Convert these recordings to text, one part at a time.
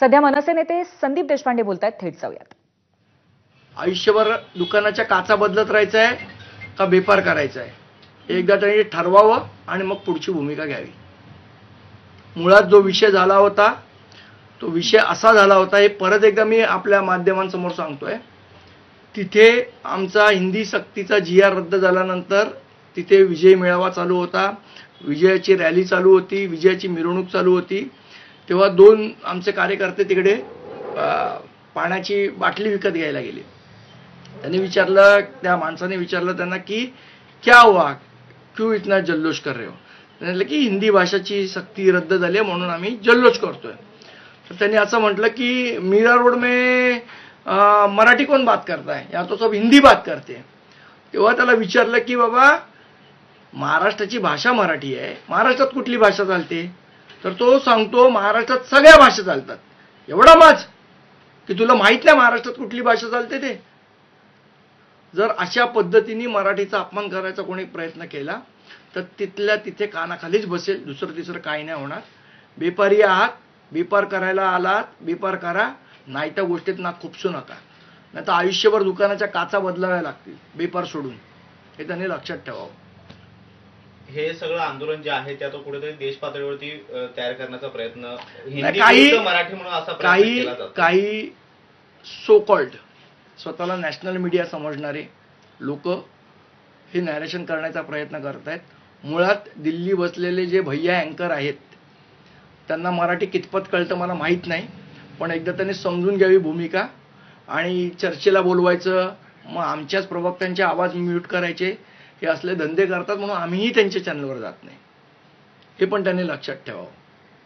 सध्या मनसे नेते संदीप देशपांडे बोलतायत, थेट जाऊयात. आयुष्यभर दुकानाच्या काचा बदलत राहायचं आहे का बेपार करायचं आहे, एकदा त्यांनी ठरवावं आणि मग पुढची भूमिका घ्यावी. मुळात जो विषय झाला होता तो विषय असा झाला होता, हे परत एकदा मी आपल्या माध्यमांसमोर सांगतोय. तिथे आमचा हिंदी सक्तीचा GR रद्द झाल्यानंतर तिथे विजय मेळावा चालू होता, विजयाची रॅली चालू होती, विजयाची मिरवणूक चालू होती. तेव्हा दोन आमचे कार्यकर्ते तिकडे पाण्याची बाटली विकत घ्यायला गेले. त्यांनी विचारलं, त्या माणसाने विचारलं त्यांना की क्या हुआ, क्यों इतना जल्लोष कर रहे हो. त्यांनी म्हटलं की हिंदी भाषाची सक्ती रद्द झाली म्हणून आम्ही जल्लोष करतोय. तर त्यांनी असं म्हटलं की मीरा रोड में मराठी कौन बात करता है, या तो सब हिंदी बात करते. तेव्हा त्याला विचारलं की बाबा महाराष्ट्राची भाषा मराठी आहे, महाराष्ट्रात कुठली भाषा चालते. तर तो सांगतो महाराष्ट्रात सगळ्या भाषा चालतात. एवढा माज की तुला माहित नाही महाराष्ट्रात कुठली भाषा चालते ते. जर अशा पद्धतीने मराठीचा अपमान करायचा कोणी प्रयत्न केला तर तिथल्या तिथे कानाखालीच बसेल, दुसरं तिसरं काही नाही होणार. बेपारी आहात, बेपार करायला आलात, बेपार करा, नाही त्या गोष्टीत ना खुपसू नका, नाही तर आयुष्यभर दुकानाच्या काचा बदलाव्या लागतील बेपार सोडून. हे त्यांनी लक्षात ठेवावं. हे सगळं आंदोलन जे आहे ते आता कुठेतरी देश पातळीवरती तयार करण्याचा प्रयत्न मराठी म्हणून असा प्रयत्न केला जातो. काही सो कॉल्ड स्वतःला नॅशनल मीडिया समजणारे लोक हे नॅरेशन करण्याचा प्रयत्न करत आहेत. मुळात दिल्ली बसलेले जे भैया अँकर आहेत त्यांना मराठी कितपत कळतं मला माहीत नाही, पण एकदा त्यांनी समजून घ्यावी भूमिका आणि चर्चेला बोलवायचं, मग आमच्याच प्रवक्त्यांचे आवाज म्यूट करायचे, हे असले धंदे करतात म्हणून आम्हीही त्यांच्या चॅनलवर जात नाही. हे पण त्यांनी लक्षात ठेवावं.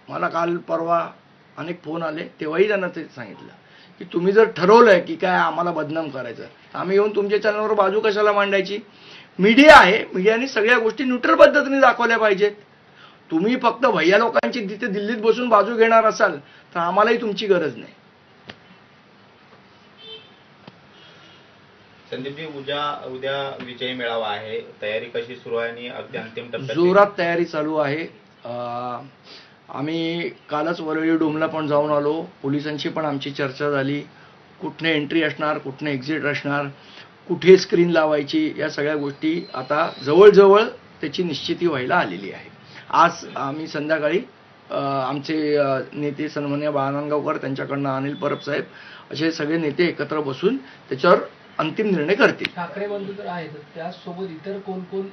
मला काल परवा अनेक फोन आले, तेव्हाही त्यांना ते सांगितलं की तुम्ही जर ठरवलंय की काय आम्हाला बदनाम करायचं, आम्ही येऊन तुमच्या चॅनलवर बाजू कशाला मांडायची. मीडिया आहे, मीडियाने सगळ्या गोष्टी न्यूट्रल पद्धतीने दाखवल्या पाहिजेत. तुम्ही फक्त भैया लोकांची तिथे दिल्लीत बसून बाजू घेणार असाल तर आम्हालाही तुमची गरज नाही. संदीपजी, उद्या विजय मेळावा आहे, तयारी कशी सुरू आहे आणि अगदी अंतिम टप्प्यात? जोरात तयारी चालू आहे. आम्ही कालच वरळी डोमला पण जाऊन आलो, पोलिसांची पण आमची चर्चा झाली. कुठने एंट्री असणार, कुठने एक्झिट असणार, कुठे स्क्रीन लावायची, या सगळ्या गोष्टी आता जवळजवळ त्याची निश्चिती व्हायला आलेली आहे. आज आम्ही संध्याकाळी आमचे नेते सन्माननीय बाळानंदगावकर, त्यांच्याकडनं अनिल परब साहेब, असे सगळे नेते एकत्र बसून त्याच्यावर अंतिम निर्णय करतील. ठाकरे बंधू तर आहेत, त्यासोबत इतर कोण कोण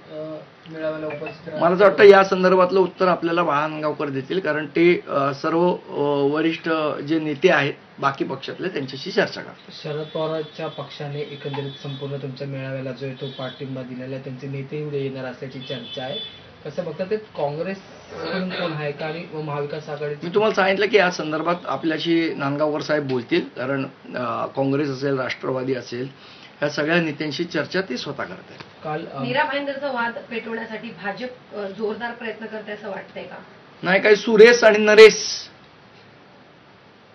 मेळाव्याला उपस्थित? मला तर वाटतं या संदर्भातलं उत्तर आपल्याला बाळानंदगावकर देतील, कारण ते सर्व वरिष्ठ जे नेते आहेत बाकी पक्षातले त्यांच्याशी चर्चा करतात. शरद पवारांच्या पक्षाने एकंदरीत संपूर्ण तुमच्या मेळाव्याला जो आहे तो पाठिंबा दिलेला आहे, त्यांचे नेतेही उद्या येणार असल्याची चर्चा आहे. कसं बघता ते काँग्रेस कोण आहे का आणि महाविकास आघाडी? मी तुम्हाला सांगितलं की या संदर्भात आपल्याशी नांदगावकर साहेब बोलतील, कारण काँग्रेस असेल, राष्ट्रवादी असेल, या सगळ्या नेत्यांशी चर्चा ते स्वतः करतात. काल नीरा भाईंदरचा वाद पेटवण्यासाठी भाजप जोरदार प्रयत्न करते असं वाटतंय का? नाही, काही सुरेश आणि नरेश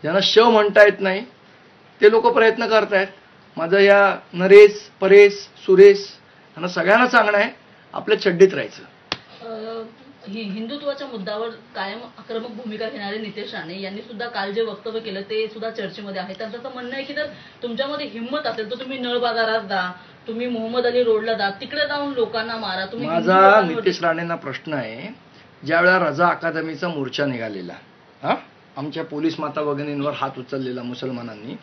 ज्यांना श म्हणता येत नाही ते लोक प्रयत्न करतायत. माझं या नरेश, परेश, सुरेश यांना सगळ्यांना सांगणं आहे, आपल्या चड्डीत राहायचं. हिंदुत्वाच्या मुद्द्यावर कायम आक्रमक भूमिका घेणारे नितेश राणे यांनी सुद्धा काल जे वक्तव्य केलं ते सुद्धा चर्चेमध्ये आहे. त्यांचं असं म्हणणं आहे की जर तुमच्यामध्ये हिंमत असेल तर तुम्ही नळ बाजारात जा, तुम्ही मोहम्मद अली रोडला जा, तिकडे जाऊन लोकांना मारा. तुम्ही माझा नितेश राणेंना प्रश्न आहे, ज्यावेळेला रजा अकादमीचा मोर्चा निघालेला, आमच्या पोलीस माता भगिनींवर हात उचललेला मुसलमानांनी,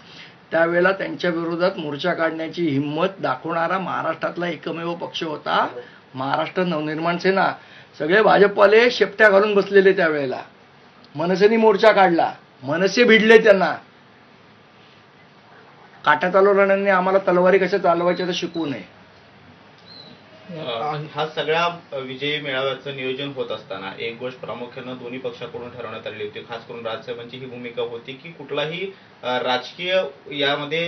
त्यावेळेला त्यांच्या विरोधात मोर्चा काढण्याची हिंमत दाखवणारा महाराष्ट्रातला एकमेव पक्ष होता महाराष्ट्र नवनिर्माण सेना. सगळे भाजपवाले शेपट्या घालून बसलेले त्यावेळेला. मनसेनी मोर्चा काढला, मनसे भिडले त्यांना. काट्या चालवणाऱ्यांनी आम्हाला तलवारी कशा चालवायच्या तर शिकवू नये. हा सगळ्या विजयी मेळाव्याचं नियोजन होत असताना एक गोष्ट प्रामुख्यानं दोन्ही पक्षाकडून ठरवण्यात आली होती, खास करून राजसाहेबांची ही भूमिका होती की कुठलाही राजकीय यामध्ये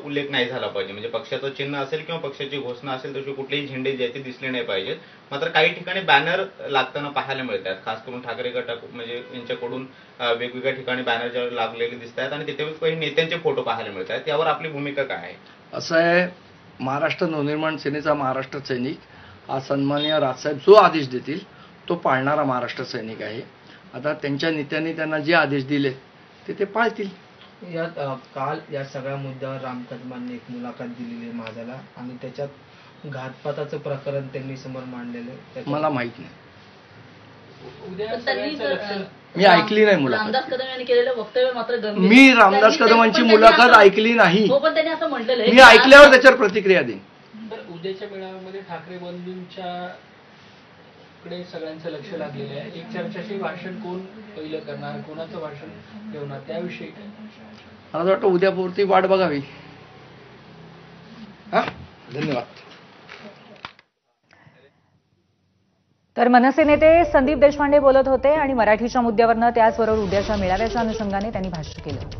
उल्लेख नाही झाला पाहिजे. म्हणजे पक्षाचं चिन्ह असेल किंवा पक्षाची घोषणा असेल तसे कुठलेही झेंडे जे ते दिसले नाही पाहिजेत. मात्र काही ठिकाणी बॅनर लागताना पाहायला मिळत आहेत, खास करून ठाकरे गट म्हणजे यांच्याकडून वेगवेगळ्या ठिकाणी बॅनर ज्यावेळी लागलेले दिसत आहेत आणि तिथे काही नेत्यांचे फोटो पाहायला मिळत आहेत. यावर आपली भूमिका काय आहे? असं आहे, महाराष्ट्र नवनिर्माण सेनेचा महाराष्ट्र सैनिक हा सन्माननीय राजसाहेब जो आदेश देतील तो पाळणारा महाराष्ट्र सैनिक आहे. आता त्यांच्या नेत्यांनी त्यांना जे आदेश दिले ते पाळतील. यात काल या सगळ्या मुद्द्यावर राम कदमांनी एक मुलाखत दिलेली आहे माझ्याला आणि त्याच्यात घातपाताचं प्रकरण त्यांनी समोर मांडलेलं आहे. त्याच्यात मला माहित नाही, पण त्यांनी जर, मी ऐकली नाही मुलाखत. रामदास कदम यांनी केलेलं वक्तव्य मात्र गंभीर. मी रामदास त्यांनी- कदमांची पण त्यांनी मुलाखत असं- ऐकली नाही. हो, पण त्यांनी असं म्हटलेलं आहे मी की ऐकल्यावर त्याच्यावर प्रतिक्रिया देईन. तर उद्याच्या मेळाव्यामध्ये ठाकरे बंधूंच्या कडे सगळ्यांचं लक्ष लागलेलं आहे. एक चर्चाशी भाषण कोण पहिलं करणार, कोणाचं भाषण ठेवणार त्याविषयी काय? मला असं वाटतं उद्यापुरती वाट बघावी. हा, धन्यवाद. तर मनसे नेते संदीप देशपांडे बोलत होते आणि मराठीच्या मुद्द्यावरनं त्याचबरोबर उद्याच्या मेळाव्याच्या अनुषंगाने त्यांनी भाष्य केलं.